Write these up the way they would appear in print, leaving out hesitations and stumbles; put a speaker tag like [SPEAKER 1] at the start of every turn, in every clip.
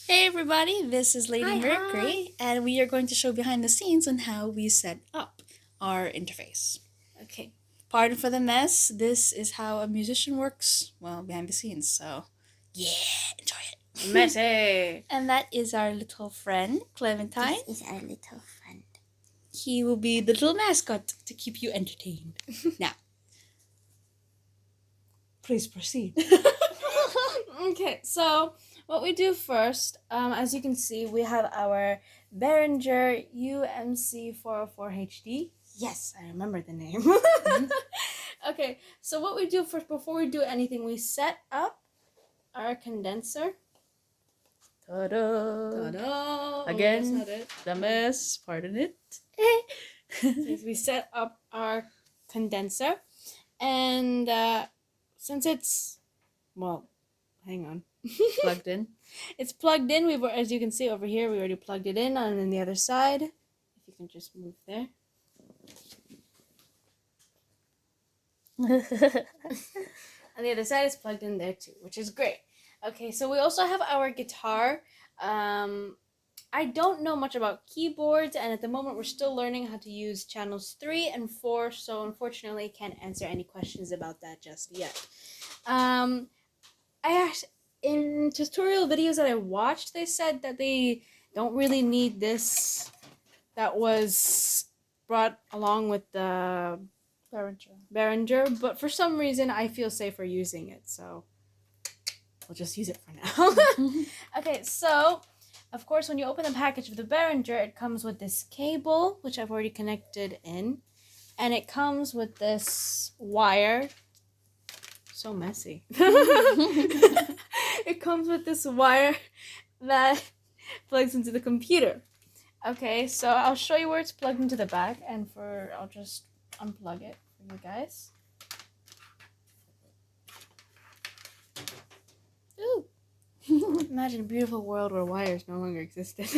[SPEAKER 1] Hey everybody, this is Lady Mercury, and we are going to show behind the scenes on how we set up our interface. Okay, pardon for the mess, this is how a musician works, well, behind the scenes, so yeah, enjoy it.
[SPEAKER 2] Messy.
[SPEAKER 1] And that is our little friend, Clementine.
[SPEAKER 3] This is our little friend.
[SPEAKER 1] He will be the little mascot to keep you entertained. Now, please proceed.
[SPEAKER 2] Okay, so what we do first, as you can see, we have our Behringer UMC404HD. Yes, I remember the name. Okay, so what we do first, before we do anything, we set up our condenser.
[SPEAKER 1] Ta-da!
[SPEAKER 2] Ta-da!
[SPEAKER 1] Again,
[SPEAKER 2] Oh, that's not it.
[SPEAKER 1] The mess, pardon it.
[SPEAKER 2] So we set up our condenser, and since it's, well, hang on.
[SPEAKER 1] Plugged in.
[SPEAKER 2] It's plugged in. As you can see over here, we already plugged it in, and then the other side, if you can just move there. And the other side is plugged in there too, which is great. Okay, so we also have our guitar. I don't know much about keyboards, and at the moment we're still learning how to use channels 3 and 4, so unfortunately can't answer any questions about that just yet. In tutorial videos that I watched, they said that they don't really need this that was brought along with the Behringer, but for some reason I feel safer using it, so we'll just use it for now. Okay, so of course when you open the package of the Behringer, it comes with this cable, which I've already connected in, and it comes with this wire. So messy. It comes with this wire that plugs into the computer. Okay, so I'll show you where it's plugged into the back, and I'll just unplug it for you guys. Ooh. Imagine a beautiful world where wires no longer existed.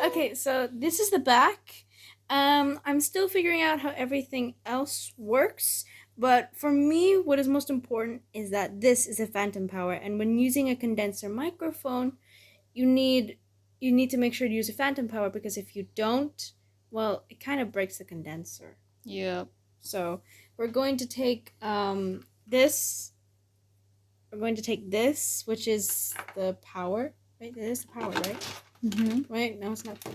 [SPEAKER 2] Okay, so this is the back. I'm still figuring out how everything else works, but for me, what is most important is that this is a phantom power, and when using a condenser microphone, you need to make sure to use a phantom power, because if you don't, well, it kind of breaks the condenser.
[SPEAKER 1] Yep.
[SPEAKER 2] So we're going to take this. We're going to take this, which is the power. Right, it is the power, right?
[SPEAKER 1] Mm-hmm.
[SPEAKER 2] Right? No, it's not.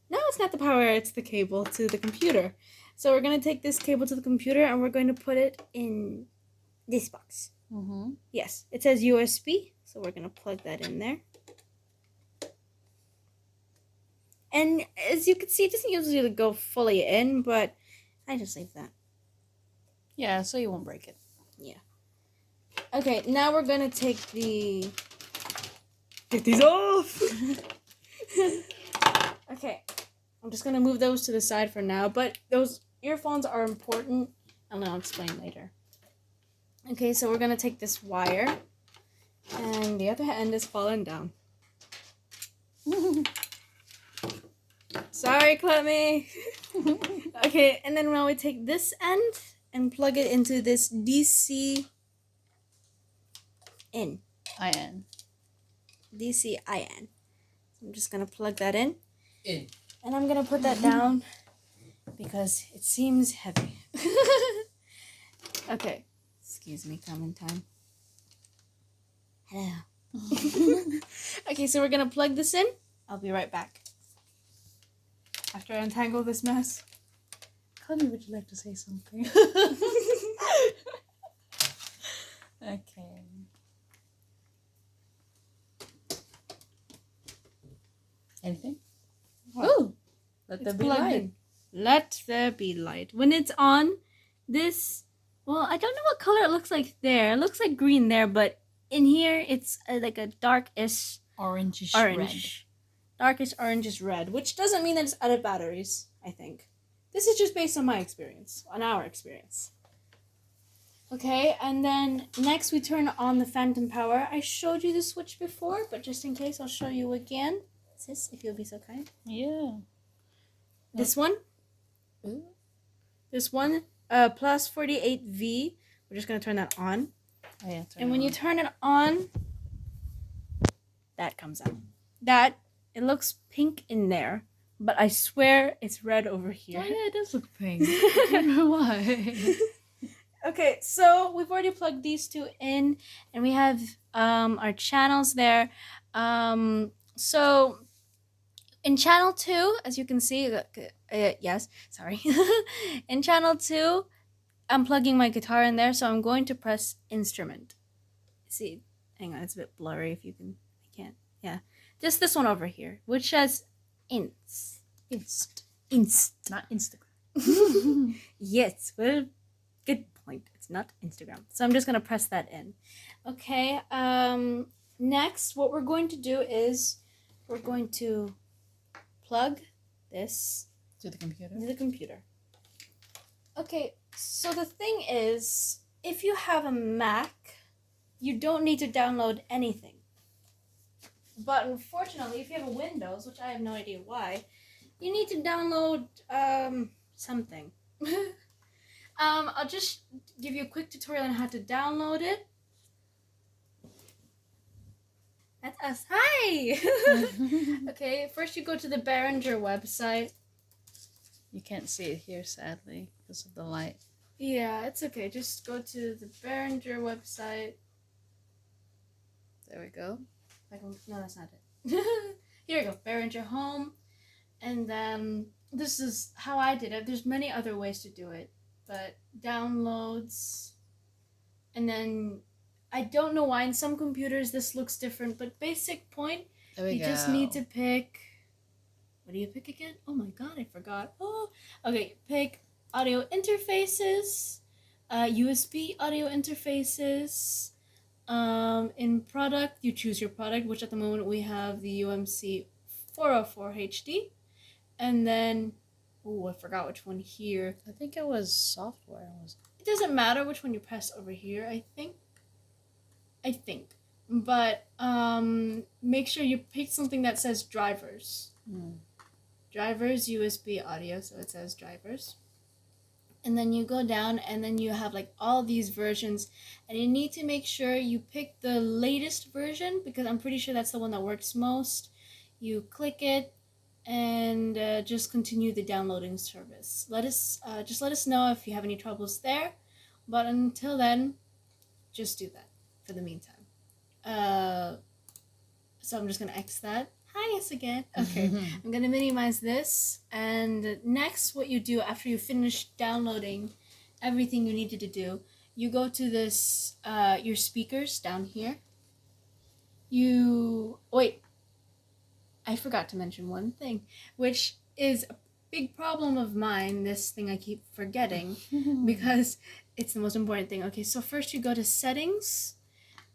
[SPEAKER 2] No, it's not the power. It's the cable to the computer. So we're going to take this cable to the computer, and we're going to put it in this box.
[SPEAKER 1] Mm-hmm.
[SPEAKER 2] Yes, it says USB, so we're going to plug that in there. And as you can see, it doesn't usually go fully in, but I just leave that.
[SPEAKER 1] Yeah, so you won't break it.
[SPEAKER 2] Yeah. Okay, now we're going to take get these off! Okay, I'm just going to move those to the side for now, but those earphones are important, and I'll explain later. Okay, so we're going to take this wire, and the other end is falling down. Sorry, Clemmy! Okay, and then now we take this end and plug it into this DC in.
[SPEAKER 1] IN.
[SPEAKER 2] DC IN. So I'm just going to plug that in.
[SPEAKER 1] In.
[SPEAKER 2] And I'm going to put that down because it seems heavy. Okay. Excuse me, comment time. Hello. Okay, so we're going to plug this in. I'll be right back. After I untangle this mess.
[SPEAKER 1] Connie, would you like to say something? Okay. Anything? Oh, let there be light.
[SPEAKER 2] Let there be light. When it's on, this, well, I don't know what color it looks like there. It looks like green there, but in here it's like a darkish
[SPEAKER 1] Orangish
[SPEAKER 2] orange.
[SPEAKER 1] red.
[SPEAKER 2] Darkish orangish red, which doesn't mean that it's out of batteries, I think. This is just based on my experience, on our experience. Okay, and then next we turn on the phantom power. I showed you the switch before, but just in case, I'll show you again. Sis, if you'll be so kind.
[SPEAKER 1] Yeah.
[SPEAKER 2] This one.
[SPEAKER 1] Ooh.
[SPEAKER 2] This one, plus 48V. We're just going to turn that on.
[SPEAKER 1] Oh, yeah,
[SPEAKER 2] And when you turn it on, that comes out. that it looks pink in there, but I swear it's red over here.
[SPEAKER 1] Oh yeah, it does look pink. I don't know why.
[SPEAKER 2] Okay, so we've already plugged these two in, and we have our channels there. So in channel 2, as you can see, yes, sorry. In channel 2, I'm plugging my guitar in there, so I'm going to press instrument. See, hang on, it's a bit blurry if you can, I can't, yeah. Just this one over here, which says Inst.
[SPEAKER 1] Not Instagram.
[SPEAKER 2] Yes, well, good point. It's not Instagram. So I'm just gonna press that in. Okay, next, what we're going to do is we're going to plug this
[SPEAKER 1] To the computer.
[SPEAKER 2] to the computer. Okay, so the thing is, if you have a Mac, you don't need to download anything. But unfortunately, if you have a Windows, which I have no idea why, you need to download something. I'll just give you a quick tutorial on how to download it. That's us. Hi! Okay, first you go to the Behringer website.
[SPEAKER 1] You can't see it here, sadly, because of the light.
[SPEAKER 2] Yeah, it's okay. Just go to the Behringer website.
[SPEAKER 1] There we go.
[SPEAKER 2] No, that's not it. Here we go. Behringer Home. And then this is how I did it. There's many other ways to do it. But downloads. And then I don't know why in some computers this looks different. But basic point,
[SPEAKER 1] There we
[SPEAKER 2] you
[SPEAKER 1] go.
[SPEAKER 2] just need to pick. What do you pick again? Oh my god, I forgot. Oh, okay. Pick audio interfaces, USB audio interfaces. In product, you choose your product, which at the moment we have the UMC404HD. And then, oh, I forgot which one here.
[SPEAKER 1] I think it was software.
[SPEAKER 2] It doesn't matter which one you press over here, I think. But make sure you pick something that says drivers. Drivers, USB audio, so it says drivers. And then you go down and then you have like all these versions, and you need to make sure you pick the latest version because I'm pretty sure that's the one that works most. You click it and just continue the downloading service. Let us know if you have any troubles there, but until then, just do that for the meantime. So I'm just gonna X that. Hi, yes again. Okay, I'm gonna minimize this, and next what you do after you finish downloading everything you needed to do, you go to this, your speakers down here. I forgot to mention one thing, which is a big problem of mine, this thing I keep forgetting, because it's the most important thing. Okay, so first you go to settings,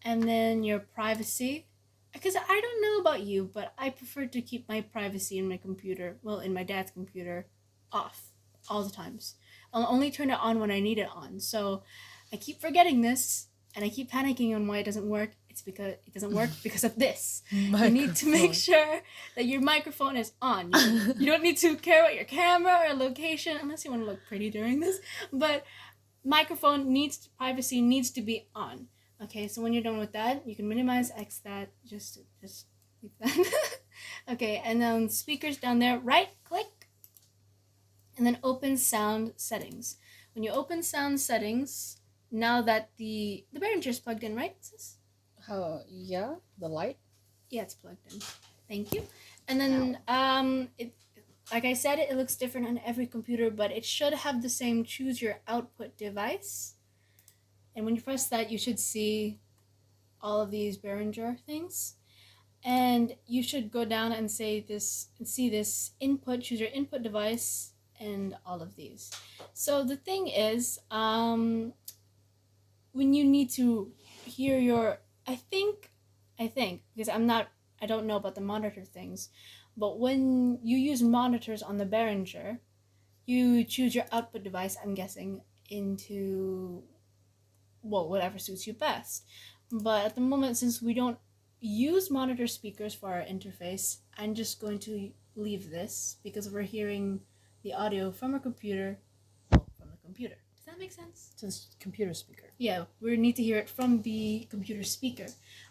[SPEAKER 2] and then your privacy. Because I don't know about you, but I prefer to keep my privacy in my computer, in my dad's computer, off all the times. I'll only turn it on when I need it on. So I keep forgetting this, and I keep panicking on why it doesn't work. It's because it doesn't work because of this. You need to make sure that your microphone is on. You don't need to care about your camera or location, unless you want to look pretty during this. But privacy needs to be on. Okay, so when you're done with that, you can minimize, X that, just leave that. Okay, and then speakers down there, right click, and then open sound settings. When you open sound settings, now that the Behringer is plugged in, right? Sis?
[SPEAKER 1] Yeah, the light.
[SPEAKER 2] Yeah, it's plugged in. Thank you. And then like I said, it looks different on every computer, but it should have the same choose your output device. And when you press that, you should see all of these Behringer things. And you should go down and see this input, choose your input device, and all of these. So the thing is, when you need to hear your, I think, because I don't know about the monitor things, but when you use monitors on the Behringer, you choose your output device, I'm guessing, into whatever suits you best. But at the moment, since we don't use monitor speakers for our interface, I'm just going to leave this because we're hearing the audio from our computer. From the computer. Does that make sense?
[SPEAKER 1] To the computer speaker.
[SPEAKER 2] Yeah, we need to hear it from the computer speaker.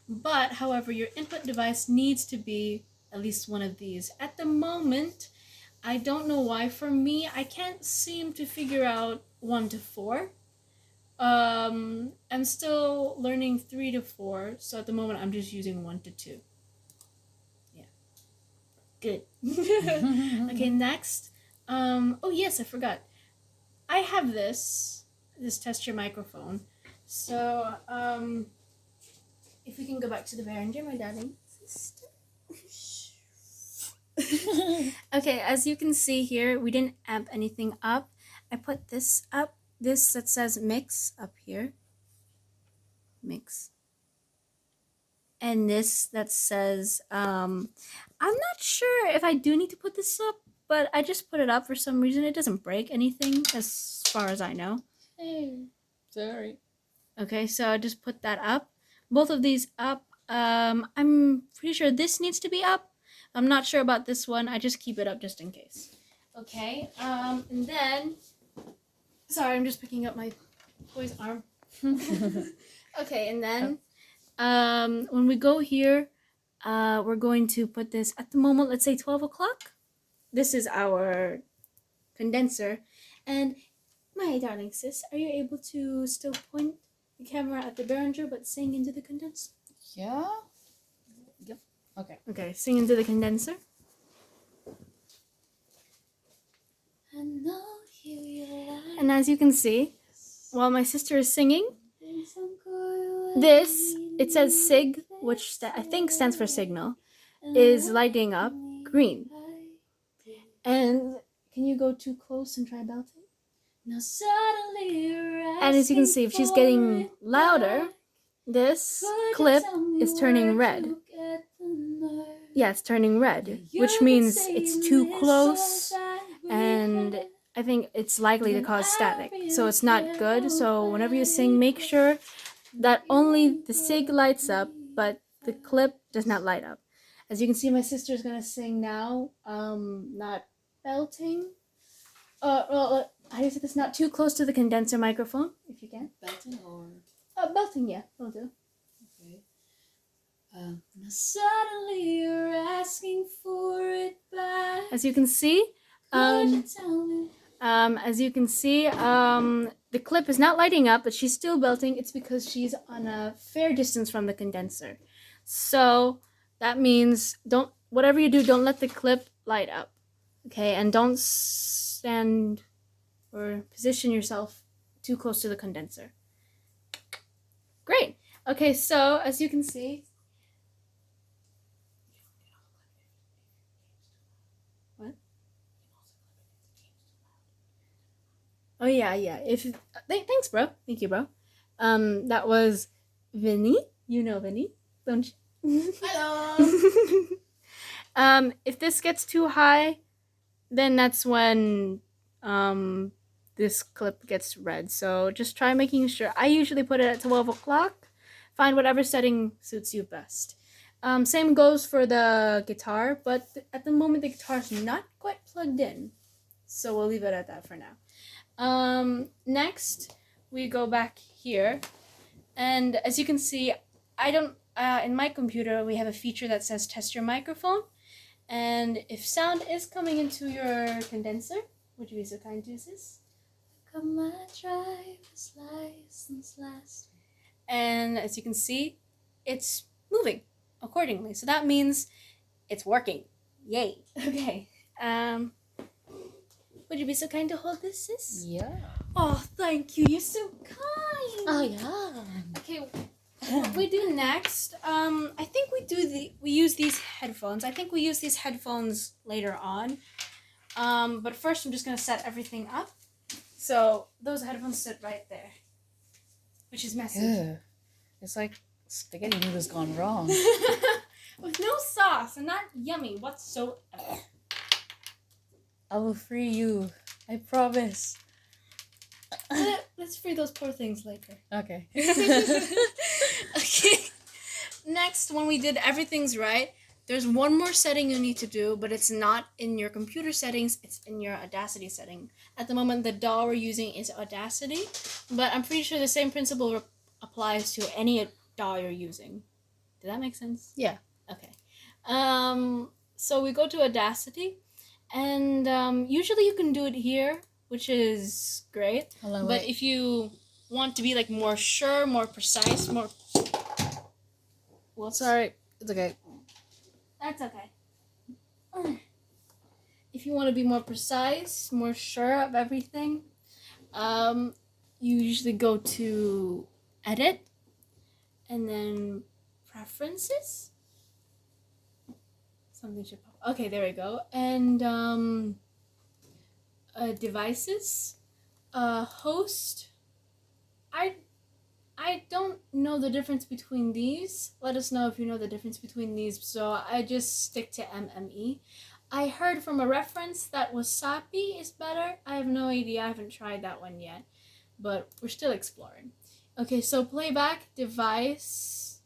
[SPEAKER 2] But, however, your input device needs to be at least one of these. At the moment, I don't know why. For me, I can't seem to figure out 1 to 4. I'm still learning 3 to 4, so at the moment I'm just using 1 to 2. Yeah. Good. Okay, next. Oh yes, I forgot. I have this test your microphone. So, if we can go back to the Behringer, my darling sister. Okay, as you can see here, we didn't amp anything up. I put this up, this that says mix up here. Mix. And this that says, I'm not sure if I do need to put this up, but I just put it up for some reason. It doesn't break anything as far as I know.
[SPEAKER 1] Hey, sorry.
[SPEAKER 2] Okay, so I just put that up. Both of these up. I'm pretty sure this needs to be up. I'm not sure about this one. I just keep it up just in case. Okay, and then, sorry, I'm just picking up my boy's arm. Okay, and then, when we go here, we're going to put this at the moment, let's say 12 o'clock. This is our condenser. And my darling sis, are you able to still point the camera at the Behringer but sing into the condenser?
[SPEAKER 1] Yeah? Yep. Okay.
[SPEAKER 2] Okay, sing into the condenser.
[SPEAKER 1] I know you like
[SPEAKER 2] And as you can see, while my sister is singing, this, it says SIG, which I think stands for signal, is lighting up green. And can you go too close and try belting?
[SPEAKER 1] Now suddenly
[SPEAKER 2] And as you can see, if she's getting louder, this clip is turning red. Yeah, it's turning red, which means it's too close, and I think it's likely to cause static. So it's not good. So whenever you sing, make sure that only the SIG lights up, but the clip does not light up. As you can see, my sister's gonna sing now, not belting. Well, how do you say this? Not too close to the condenser microphone, if you can.
[SPEAKER 1] belting or
[SPEAKER 2] Belting, yeah, will do.
[SPEAKER 1] okay. Now suddenly you're asking for it back.
[SPEAKER 2] As you can see,
[SPEAKER 1] Could you tell me?
[SPEAKER 2] The clip is not lighting up, but she's still belting. It's because she's on a fair distance from the condenser. So that means whatever you do, don't let the clip light up. Okay, and don't stand or position yourself too close to the condenser. Great. Okay, so as you can see, oh yeah. Thanks, bro. Thank you, bro. That was Vinny. You know Vinny, don't you?
[SPEAKER 1] Hello.
[SPEAKER 2] If this gets too high, then that's when this clip gets red. So just try making sure. I usually put it at 12 o'clock. Find whatever setting suits you best. Same goes for the guitar, but at the moment the guitar's not quite plugged in. So we'll leave it at that for now. Next, we go back here, and as you can see, in my computer, we have a feature that says test your microphone, and if sound is coming into your condenser, would you be so kind to sis?
[SPEAKER 1] Got my driver's license last.
[SPEAKER 2] And as you can see, it's moving accordingly, so that means it's working. Yay. Okay. Would you be so kind to hold this, sis?
[SPEAKER 1] Yeah.
[SPEAKER 2] Oh, thank you. You're so kind.
[SPEAKER 1] Oh yeah.
[SPEAKER 2] Okay, what we do next, I think we use these headphones. I think we use these headphones later on. But first I'm just gonna set everything up. So those headphones sit right there, which is messy.
[SPEAKER 1] Ew. It's like spaghetti noodles gone wrong.
[SPEAKER 2] With no sauce and not yummy whatsoever.
[SPEAKER 1] I will free you. I promise.
[SPEAKER 2] Let's free those poor things later.
[SPEAKER 1] Okay.
[SPEAKER 2] Okay. Next, when we did everything's right, there's one more setting you need to do, but it's not in your computer settings, it's in your Audacity setting. At the moment, the DAW we're using is Audacity, but I'm pretty sure the same principle applies to any DAW you're using. Did that make sense?
[SPEAKER 1] Yeah.
[SPEAKER 2] Okay. So we go to Audacity, and usually you can do it here, which is great. But if you want to be like more sure, more precise, more... Whoops.
[SPEAKER 1] Sorry, it's okay.
[SPEAKER 2] That's okay. If you want to be more precise, more sure of everything, you usually go to Edit, and then Preferences. Something should pop. Okay, there we go. And Devices, Host. I don't know the difference between these. Let us know if you know the difference between these. So I just stick to MME. I heard from a reference that Wasabi is better. I have no idea. I haven't tried that one yet, but we're still exploring. Okay, so playback device.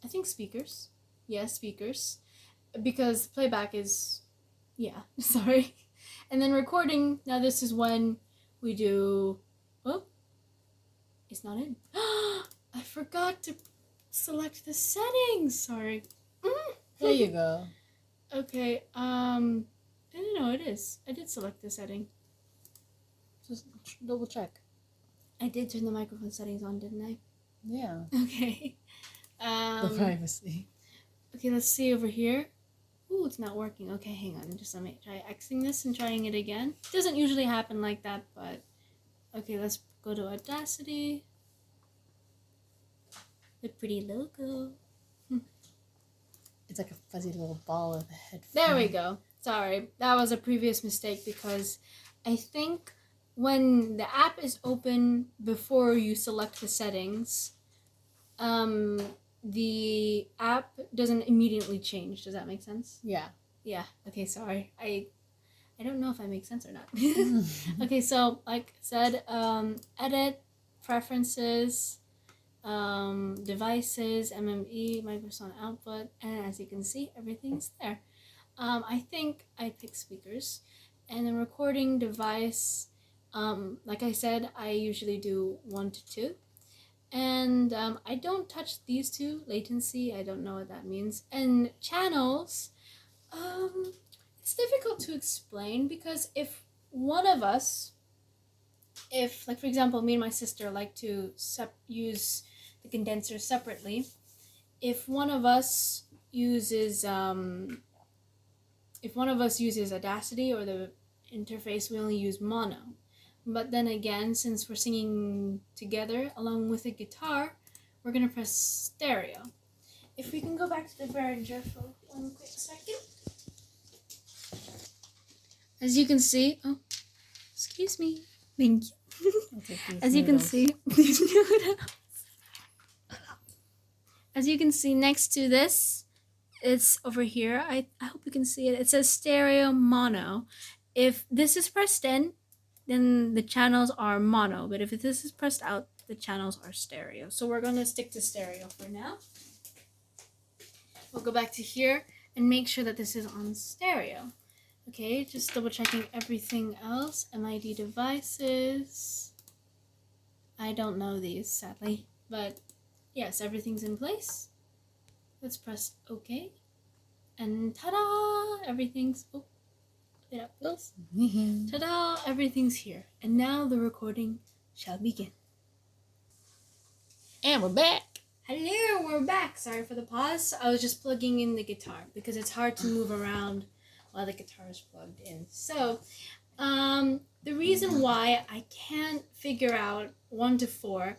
[SPEAKER 2] I think speakers. Yeah, speakers. Because playback is, yeah, sorry. And then recording. Now this is when we do. Oh, it's not in. I forgot to select the settings. Sorry.
[SPEAKER 1] There you go.
[SPEAKER 2] Okay. No, it is. I did select the setting.
[SPEAKER 1] Just double check.
[SPEAKER 2] I did turn the microphone settings on, didn't I?
[SPEAKER 1] Yeah.
[SPEAKER 2] Okay.
[SPEAKER 1] The privacy.
[SPEAKER 2] Okay, let's see over here. Ooh, it's not working. Okay, hang on. Just let me try Xing this and trying it again. It doesn't usually happen like that, but... Okay, let's go to Audacity. The pretty logo.
[SPEAKER 1] It's like a fuzzy little ball of a headphone.
[SPEAKER 2] There we go. Sorry, that was a previous mistake because I think when the app is open before you select the settings, the app doesn't immediately change. Does that make sense?
[SPEAKER 1] Yeah.
[SPEAKER 2] Yeah. Okay, sorry. I don't know if I make sense or not. Okay, so like I said, edit, preferences, devices, MME, microphone output, and as you can see, everything's there. I think I picked speakers, and then recording device. Like I said, I usually do 1 to 2, and I don't touch these two. Latency, I don't know what that means, and channels. It's difficult to explain because if one of us, like for example, me and my sister like to use the condenser separately, if one of us uses Audacity or the interface, we only use mono. But then again, since we're singing together along with a guitar, we're gonna press stereo. If we can go back to the Behringer for one quick second. As you can see, oh, excuse me, thank you. As you can see, as you can see next to this, it's over here. I hope you can see it. It says stereo mono. If this is pressed in, then the channels are mono. But if this is pressed out, the channels are stereo. So we're gonna stick to stereo for now. We'll go back to here and make sure that this is on stereo. Okay, just double checking everything else. MID devices. I don't know these, sadly. But yes, everything's in place. Let's press OK. And ta-da! Everything's... Oh, it up, please. Ta-da! Everything's here. And now the recording shall begin.
[SPEAKER 1] And we're back.
[SPEAKER 2] Hello, we're back. Sorry for the pause. I was just plugging in the guitar because it's hard to move around while the guitar is plugged in. So, the reason why I can't figure out 1 to 4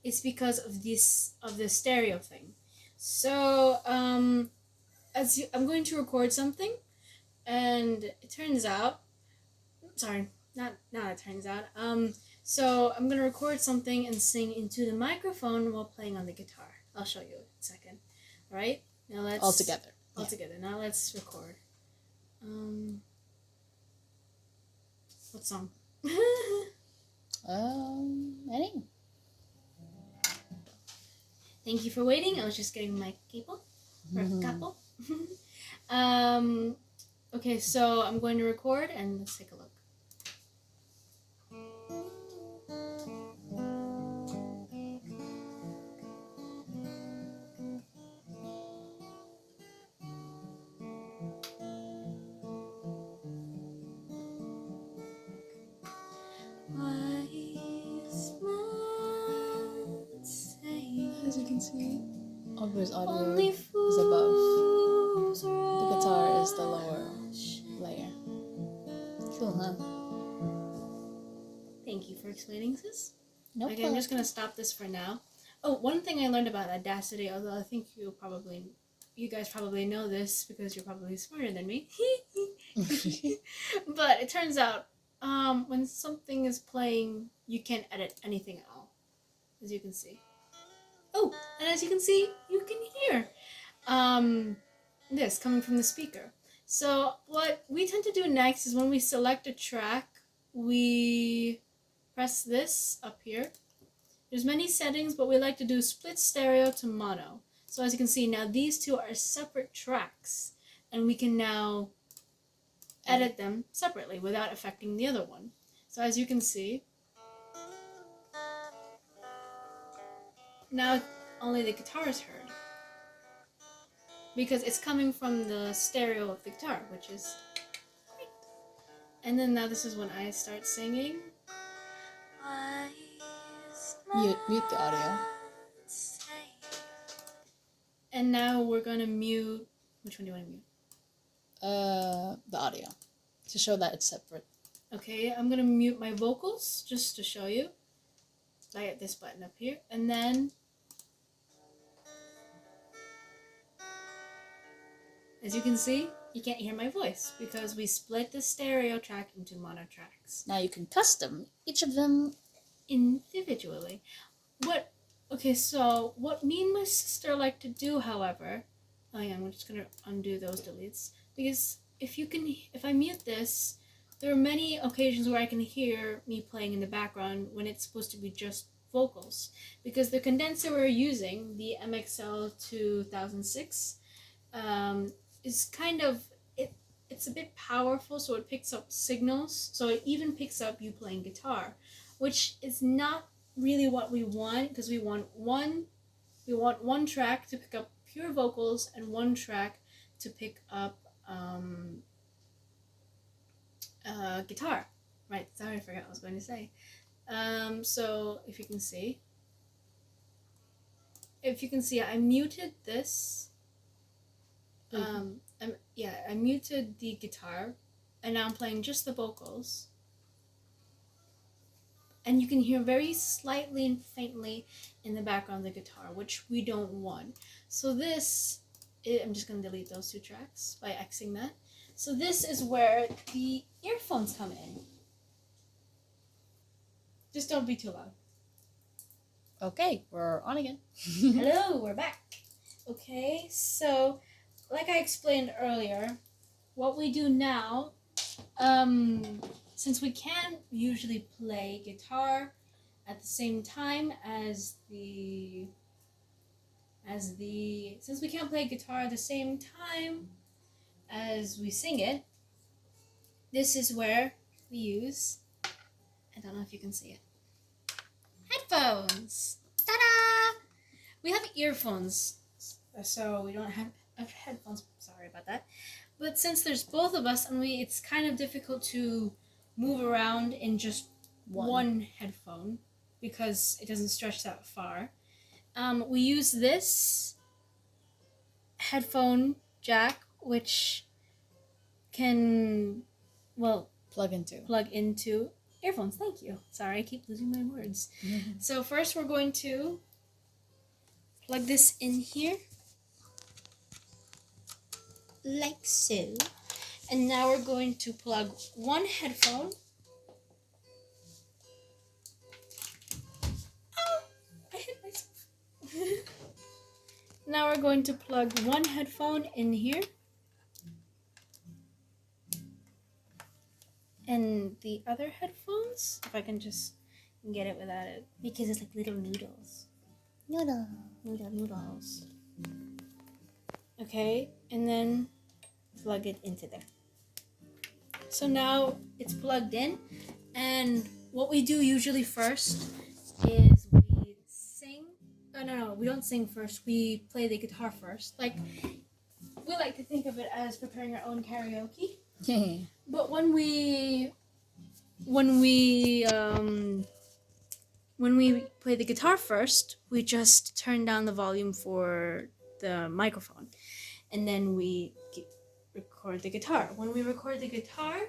[SPEAKER 2] is because of the stereo thing. So, I'm going to record something, and it turns out, sorry, not it turns out. So I'm gonna record something and sing into the microphone while playing on the guitar. I'll show you in a second. All right, now let's
[SPEAKER 1] All together.
[SPEAKER 2] Now let's record. What song?
[SPEAKER 1] Any?
[SPEAKER 2] Thank you for waiting. I was just getting my cable. Capo. Okay, so I'm going to record and let's take a look.
[SPEAKER 1] can see, Oliver's audio is above. The guitar is the lower layer. Cool, huh?
[SPEAKER 2] Thank you for explaining this.
[SPEAKER 1] No
[SPEAKER 2] Okay, I'm just gonna stop this for now. Oh, one thing I learned about Audacity, although I think you guys probably know this because you're probably smarter than me. But it turns out, when something is playing, you can't edit anything at all, as you can see. Oh, and as you can see, you can hear this coming from the speaker. So what we tend to do next is when we select a track, we press this up here. There's many settings, but we like to do split stereo to mono. So as you can see, now these two are separate tracks, and we can now edit them separately without affecting the other one. So as you can see, now only the guitar is heard, because it's coming from the stereo of the guitar, which is great. And then now this is when I start singing.
[SPEAKER 1] Mute the audio.
[SPEAKER 2] And now we're gonna mute. Which one do you want to mute?
[SPEAKER 1] The audio, to show that it's separate.
[SPEAKER 2] Okay, I'm gonna mute my vocals just to show you. I hit this button up here, and then as you can see, you can't hear my voice because we split the stereo track into mono tracks.
[SPEAKER 1] Now you can custom each of them
[SPEAKER 2] individually. So what me and my sister like to do, however, I'm just gonna undo those deletes, because if I mute this, there are many occasions where I can hear me playing in the background when it's supposed to be just vocals, because the condenser we're using, the MXL 2006, is kind of it's a bit powerful, so it picks up signals, so it even picks up you playing guitar, which is not really what we want, because we want one track to pick up pure vocals and one track to pick up guitar. Right, sorry, I forgot what I was going to say. So if you can see, I muted this. I muted the guitar, and now I'm playing just the vocals. And you can hear very slightly and faintly in the background the guitar, which we don't want. So I'm just going to delete those two tracks by Xing that. So this is where the earphones come in. Just don't be too loud.
[SPEAKER 1] Okay, we're on again.
[SPEAKER 2] Hello, we're back. Okay, so like I explained earlier, what we do now, since we can't usually play guitar at the same time since we can't play guitar at the same time as we sing it, this is where we use, I don't know if you can see it, headphones. Ta-da! We have earphones, so we don't have headphones. Sorry about that. But since there's both of us, and it's kind of difficult to move around in just one headphone because it doesn't stretch that far. We use this headphone jack, which can,
[SPEAKER 1] plug into
[SPEAKER 2] earphones. Thank you. Sorry, I keep losing my words. So first we're going to plug this in here, like so. And now we're going to plug one headphone. Oh, I hit myself. Now we're going to plug one headphone in here. And the other headphones, if I can just get it without it, because it's like little noodles. Noodles. Okay, and then plug it into there. So now it's plugged in, and what we do usually first is we sing. No, we don't sing first. We play the guitar first. Like, we like to think of it as preparing our own karaoke. But when we when we play the guitar first, we just turn down the volume for the microphone, and then we record the guitar. When we record the guitar,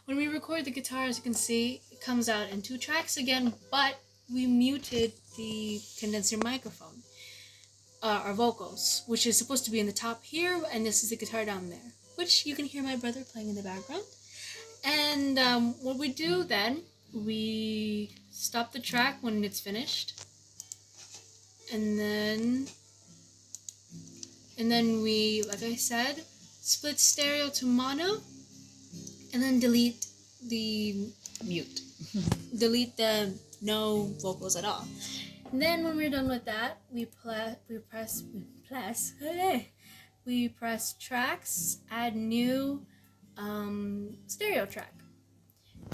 [SPEAKER 2] when we record the guitar, as you can see, it comes out in 2 tracks again, but we muted the condenser microphone, our vocals, which is supposed to be in the top here, and this is the guitar down there, which you can hear my brother playing in the background. And what we do then, we stop the track when it's finished, and then we, like I said, split stereo to mono, and then delete the no vocals at all. And then when we're done with that, we press tracks, add new stereo track,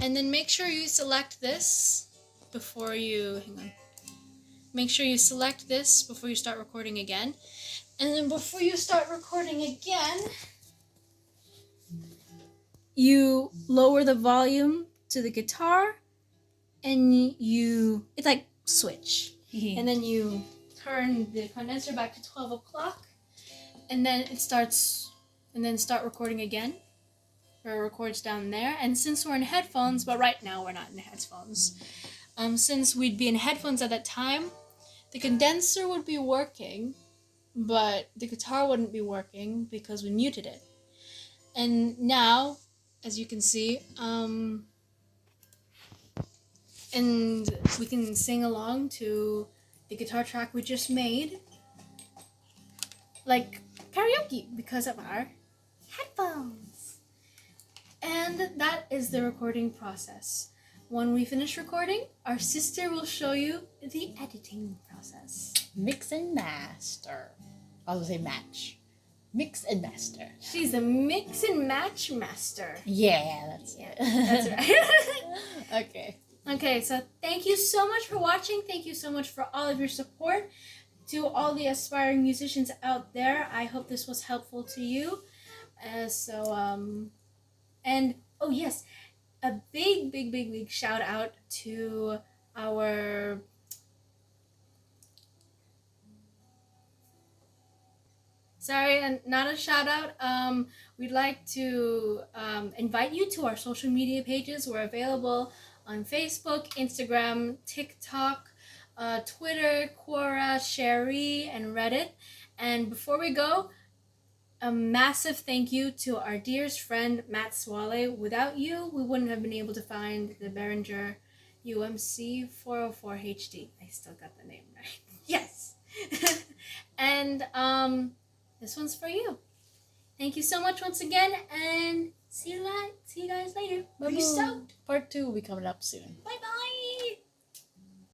[SPEAKER 2] and then make sure you select this before you Make sure you select this before you start recording again. And then before you start recording again, you lower the volume to the guitar, and it's like switch. And then you turn the condenser back to 12 o'clock, and then start recording again. Or it records down there. And since we're in headphones, but right now we're not in headphones. Since we'd be in headphones at that time, the condenser would be working, but the guitar wouldn't be working because we muted it. And now, as you can see, and we can sing along to the guitar track we just made, like karaoke, because of our headphones. And that is the recording process. When we finish recording, our sister will show you the editing process.
[SPEAKER 1] Mix and master. I was gonna say match. Mix and master.
[SPEAKER 2] She's a mix and match master.
[SPEAKER 1] Yeah, that's it.
[SPEAKER 2] That's right.
[SPEAKER 1] Okay.
[SPEAKER 2] Okay, so thank you so much for watching. Thank you so much for all of your support. To all the aspiring musicians out there, I hope this was helpful to you. And oh yes, a big shout out to our and not a shout out. We'd like to invite you to our social media pages. We're available on Facebook, Instagram, TikTok, Twitter, Quora, Sherry, and Reddit. And before we go, a massive thank you to our dearest friend, Matt Swale. Without you, we wouldn't have been able to find the BEHRINGER UMC404HD. I still got the name right. Yes! And this one's for you. Thank you so much once again, and see you guys later.
[SPEAKER 1] Peace out. Part 2 will be coming up soon.
[SPEAKER 2] Bye-bye.